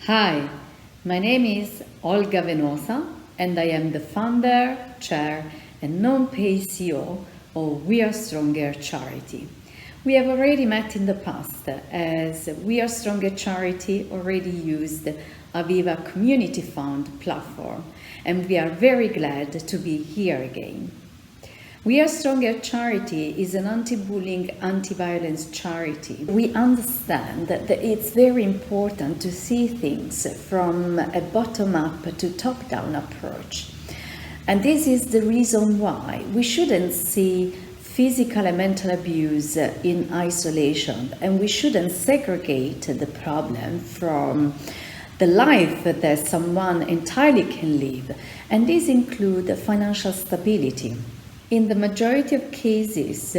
Hi, my name is Olga Venosa and I am the founder, chair and non-paid CEO of We Are Stronger charity. We have already met in the past as We Are Stronger charity already used Aviva Community Fund platform, and we are very glad to be here again. We Are Stronger charity is an anti-bullying, anti-violence charity. We understand that it's very important to see things from a bottom-up to top-down approach. And this is the reason why we shouldn't see physical and mental abuse in isolation, and we shouldn't segregate the problem from the life that someone entirely can live. And these include financial stability. In the majority of cases,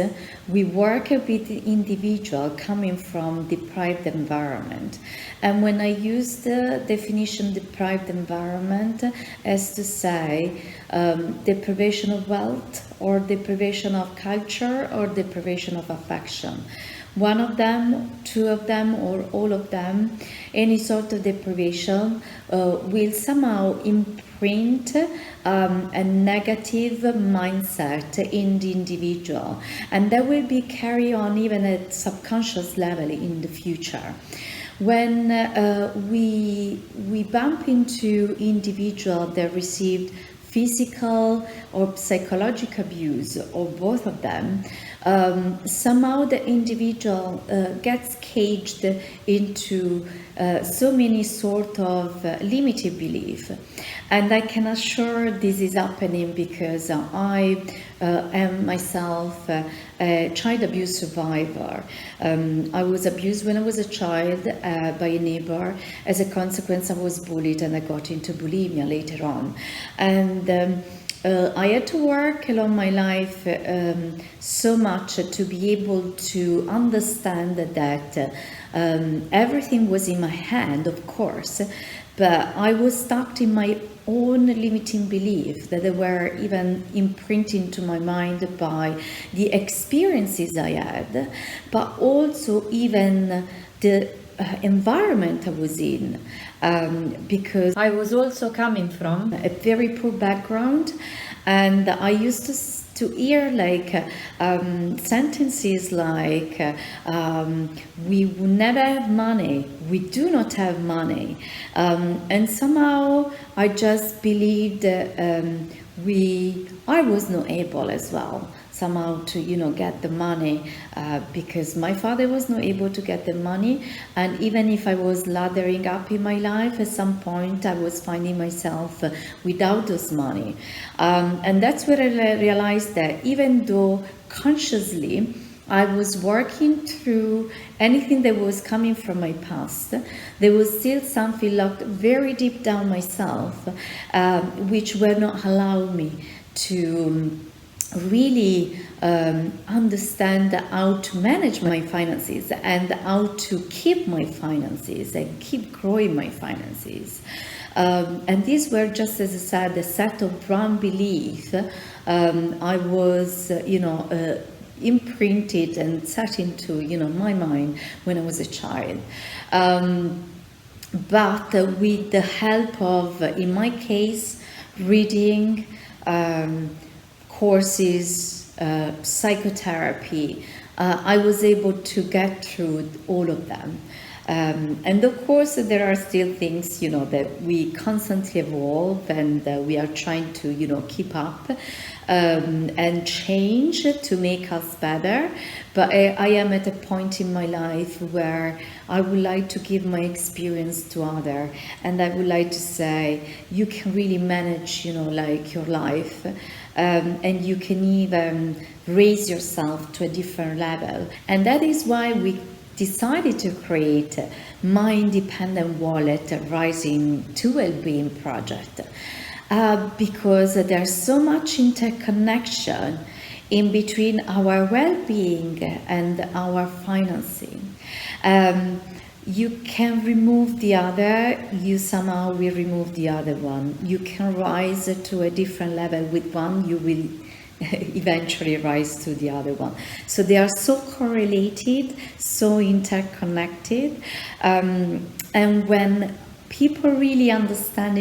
we work with the individual coming from deprived environment. And when I use the definition deprived environment, as to say deprivation of wealth or deprivation of culture or deprivation of affection. One of them, two of them, or all of them, any sort of deprivation will somehow imprint a negative mindset in the individual, and that will be carried on even at subconscious level in the future. When we bump into individuals that received physical or psychological abuse, or both of them, somehow the individual gets caged into so many sort of limited belief. And I can assure this is happening because I am myself a child abuse survivor. I was abused when I was a child by a neighbor. As a consequence, I was bullied and I got into bulimia later on. And I had to work along my life so much to be able to understand that everything was in my hand, of course, but I was stuck in my own limiting belief that they were even imprinted into my mind by the experiences I had, but also even the environment I was in, because I was also coming from a very poor background, and I used to hear like sentences like we will never have money, we do not have money, and somehow I just believed I was not able as well somehow to get the money, because my father was not able to get the money, and even if I was laddering up in my life, at some point I was finding myself without this money, and that's where I realized that even though consciously I was working through anything that was coming from my past, there was still something locked very deep down myself, which were not allowing me to really understand how to manage my finances and how to keep my finances and keep growing my finances. And these were, just as I said, a set of wrong beliefs I was, imprinted and set into, my mind when I was a child. But with the help of, in my case, reading, courses, psychotherapy, I was able to get through all of them. And of course, there are still things, that we constantly evolve, and we are trying to, keep up and change to make us better. But I am at a point in my life where I would like to give my experience to others, and I would like to say, you can really manage, like your life. And you can even raise yourself to a different level. And that is why we decided to create my independent wallet Rising to Wellbeing project, because there's so much interconnection in between our well-being and our financing. You can remove the other, you somehow will remove the other one. You can rise to a different level with one, you will eventually rise to the other one. So they are so correlated, so interconnected, and when people really understand,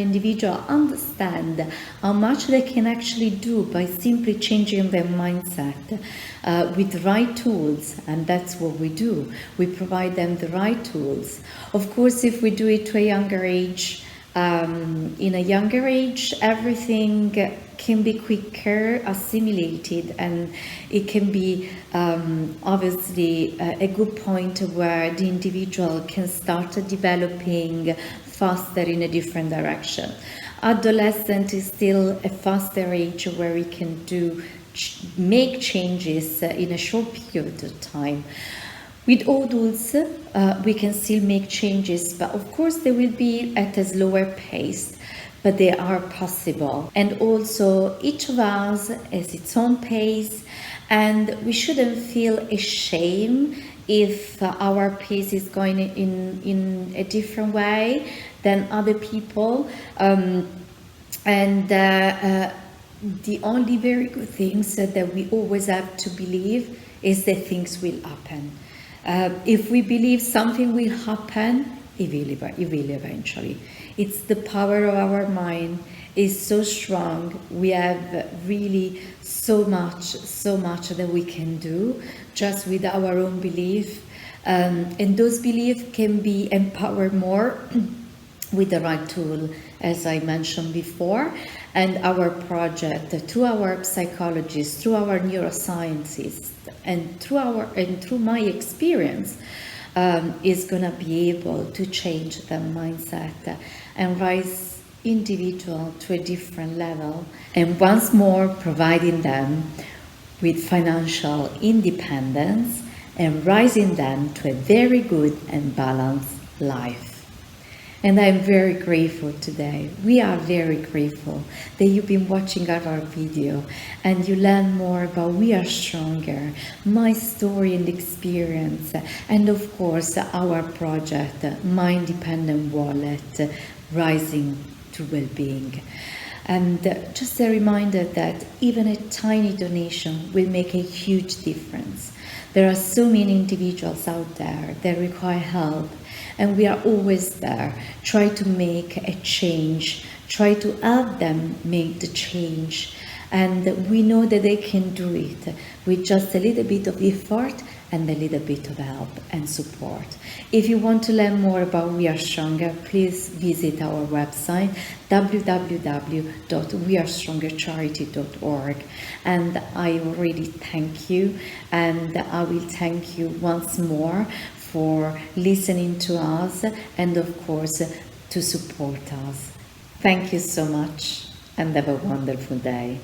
understand how much they can actually do by simply changing their mindset with the right tools. And that's what we do. We provide them the right tools. Of course, if we do it to a younger age, in a younger age, everything can be quicker assimilated, and it can be obviously a good point where the individual can start developing faster in a different direction. Adolescent is still a faster age where we can make changes in a short period of time. With adults, we can still make changes, but of course they will be at a slower pace, but they are possible. And also each of us has its own pace, and we shouldn't feel ashamed if our pace is going in a different way than other people. The only very good things that we always have to believe is that things will happen. If we believe something will happen, it will eventually. It's the power of our mind is so strong. We have really so much that we can do just with our own belief. And those beliefs can be empowered more with the right tool, as I mentioned before. And our project, through our psychologists, through our neuroscientists, and through my experience, is gonna be able to change their mindset and rise individual to a different level, and once more providing them with financial independence and raising them to a very good and balanced life. And I'm very grateful today. We are very grateful that you've been watching our video and you learn more about We Are Stronger, my story and experience, and of course our project, My Independent Wallet, Rising to Wellbeing. And just a reminder that even a tiny donation will make a huge difference. There are so many individuals out there that require help, and we are always there. Try to make a change, try to help them make the change. And we know that they can do it with just a little bit of effort and a little bit of help and support. If you want to learn more about We Are Stronger, please visit our website www.wearestrongercharity.org. And I already thank you, and I will thank you once more for listening to us and of course to support us. Thank you so much and have a wonderful day.